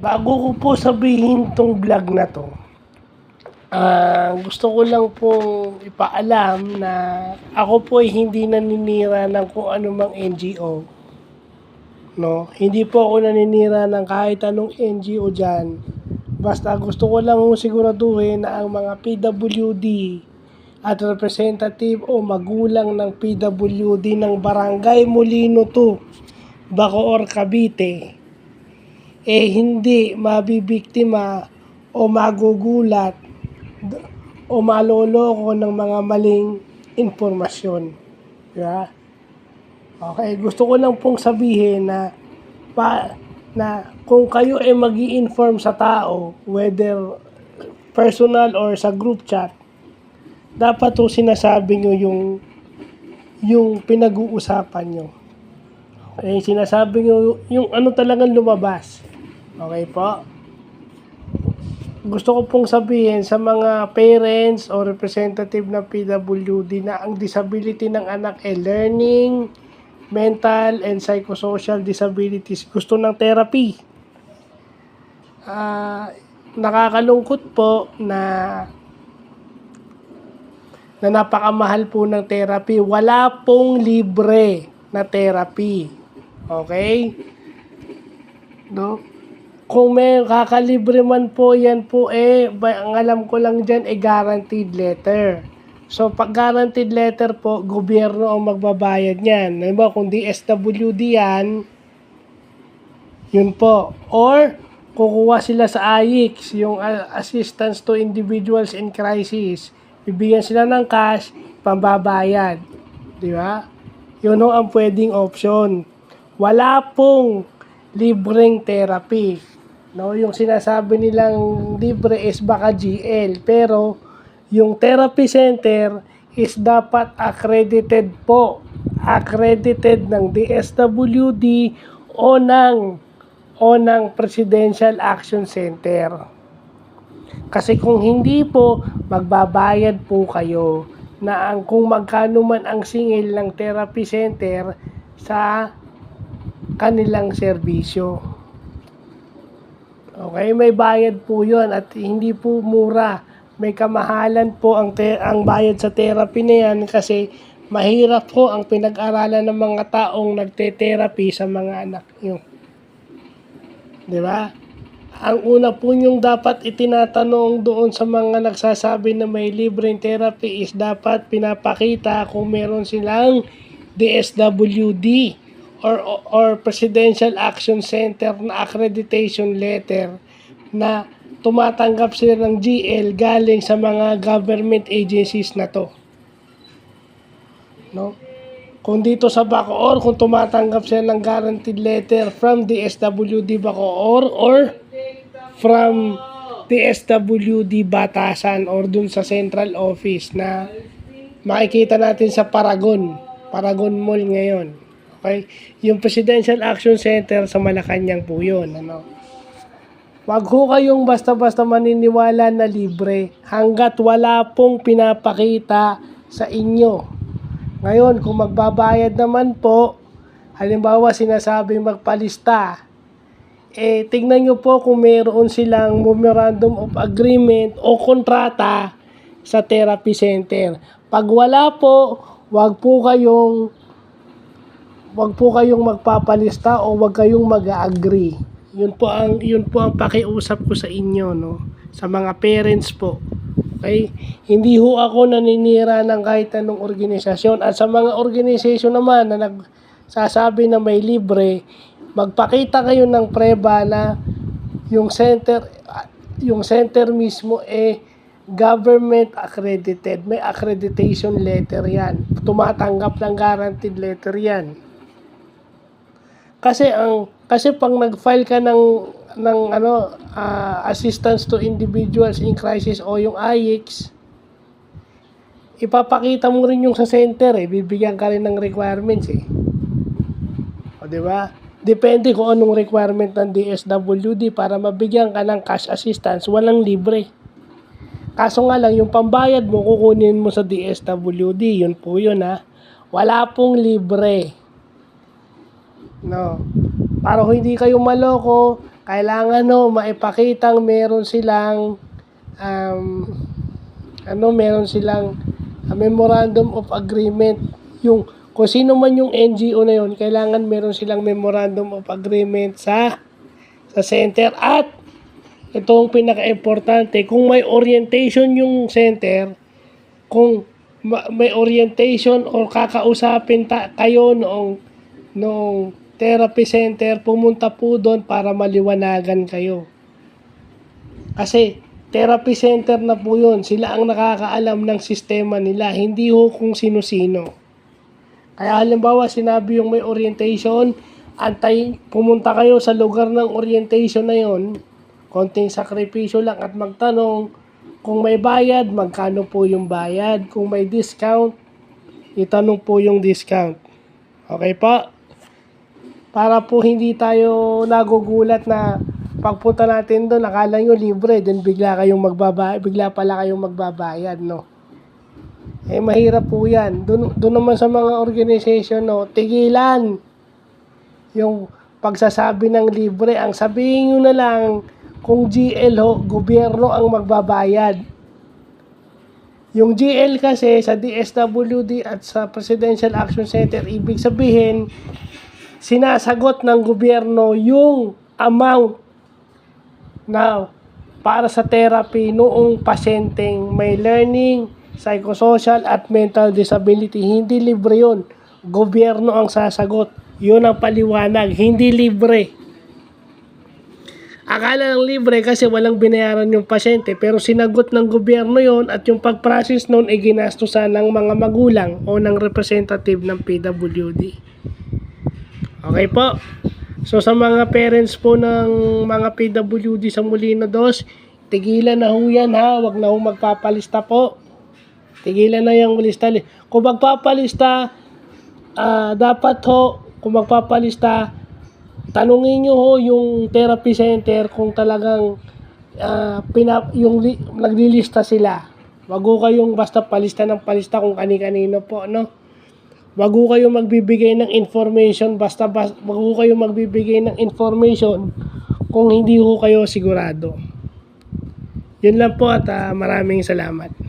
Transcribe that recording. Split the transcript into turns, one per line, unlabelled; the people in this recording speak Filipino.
Bago ko po sabihin tong vlog na 'to, gusto ko lang pong ipaalam na ako po ay hindi naninira ng kung anumang NGO, 'no. Hindi po ako naninira ng kahit anong NGO diyan. Basta gusto ko lang siguraduhin na ang mga PWD at representative o magulang ng PWD ng Barangay Molino 2, Bacoor, Cavite, hindi mabibiktima o magugulat o maloloko ng mga maling impormasyon. Diba? Okay, gusto ko lang pong sabihin na kung kayo ay mag-i-inform sa tao, whether personal or sa group chat, dapat po sinasabi nyo yung pinag-uusapan nyo. Okay, sinasabi nyo yung ano talagang lumabas. Okay po? Gusto ko pong sabihin sa mga parents o representative ng PWD na ang disability ng anak ay learning, mental, and psychosocial disabilities. Gusto ng therapy. Nakakalungkot po na napakamahal po ng therapy. Wala pong libre na therapy. Okay? No? Kung may kakalibre man po, yan po ang alam ko lang dyan guaranteed letter. So, pag guaranteed letter po, gobyerno ang magbabayad niyan. Diba, kung DSWD yan, yun po. Or, kukuha sila sa AIX, yung Assistance to Individuals in Crisis. Bibigyan sila ng cash, pambabayad. Di ba? Yun ang pwedeng option. Wala pong libreng therapy. No, yung sinasabi nilang libre is baka GL, pero yung therapy center is dapat accredited po. Accredited ng DSWD o ng Presidential Action Center. Kasi kung hindi po, magbabayad po kayo na kung magkano man ang singil ng therapy center sa kanilang serbisyo. Okay, may bayad po yun at hindi po mura. May kamahalan po ang bayad sa therapy na yan kasi mahirap po ang pinag-aralan ng mga taong nagte-therapy sa mga anak nyo. Di ba? Ang una po yung dapat itinatanong doon sa mga nagsasabi na may libreng therapy is dapat pinapakita kung meron silang DSWD or Presidential Action Center na accreditation letter na tumatanggap sila ng GL galing sa mga government agencies na to. No? Kung dito sa Bacoor, kung tumatanggap sila ng guaranteed letter from DSWD Bacoor or from DSWD Batasan or dun sa central office na makikita natin sa Paragon Mall ngayon. Okay? Yung Presidential Action Center sa Malacanang po yun. Ano? Wag ho kayong basta-basta maniniwala na libre hanggat wala pong pinapakita sa inyo. Ngayon, kung magbabayad naman po, halimbawa sinasabing magpalista, tingnan nyo po kung mayroon silang memorandum of agreement o kontrata sa therapy center. Pag wala po, wag po kayong magpapalista o wag kayong mag-agree. Yun po ang pakiusap ko sa inyo, no? Sa mga parents po. Okay? Hindi ho ako naninira ng kahit anong organisasyon. At sa mga organisasyon naman na nagsasabi na may libre, magpakita kayo ng preba na yung center mismo government accredited. May accreditation letter yan. Tumatanggap ng guaranteed letter yan. Kasi pag nag-file ka ng Assistance to Individuals in Crisis o yung AIX, ipapakita mo rin yung sa center bibigyan ka rin ng requirements O di ba? Depende kung anong requirement ng DSWD para mabigyan ka ng cash assistance, walang libre. Kaso nga lang yung pambayad mo kukunin mo sa DSWD, yun po yun Wala pong libre. No. Para hindi kayo maloko, kailangan maipakitang meron silang memorandum of agreement. Yung kung sino man yung NGO na yun, kailangan meron silang memorandum of agreement sa center. At itong pinaka-importante, kung may orientation yung center, kung may orientation or kakausapin kayo noong therapy center, pumunta po doon para maliwanagan kayo. Kasi therapy center na po yun. Sila ang nakakaalam ng sistema nila, hindi ho kung sino-sino. Kaya halimbawa, sinabi yung may orientation, pumunta kayo sa lugar ng orientation na yon, konting sakripisyo lang at magtanong, kung may bayad, magkano po yung bayad. Kung may discount, itanong po yung discount. Okay po? Para po hindi tayo nagugulat na pagpunta natin doon, akala nyo libre, then bigla pala kayong magbabayad, no? Mahirap po yan. Doon naman sa mga organization, tigilan yung pagsasabi ng libre. Ang sabihin nyo na lang, kung GL gobyerno ang magbabayad. Yung GL kasi sa DSWD at sa Presidential Action Center, ibig sabihin, sinasagot ng gobyerno yung amount na para sa therapy noong pasyenteng may learning, psychosocial at mental disability. Hindi libre yun. Gobyerno ang sasagot. Yun ang paliwanag. Hindi libre. Akala ng libre kasi walang binayaran yung pasyente, pero sinagot ng gobyerno yon at yung pag-process noon ay ginastusan ng mga magulang o ng representative ng PWD. Okay po? So sa mga parents po ng mga PWD sa Molino 2, tigilan na ho yan ha, wag na ho magpapalista po. Tigilan na yung lista. Kung magpapalista, kung magpapalista, tanungin nyo ho yung therapy center kung talagang naglilista sila. Wag ho kayong basta palista ng palista kung kani-kanino po, no? Wag ho kayong magbibigay ng information wag ho kayong magbibigay ng information kung hindi ho kayo sigurado. Yun lang po at maraming salamat.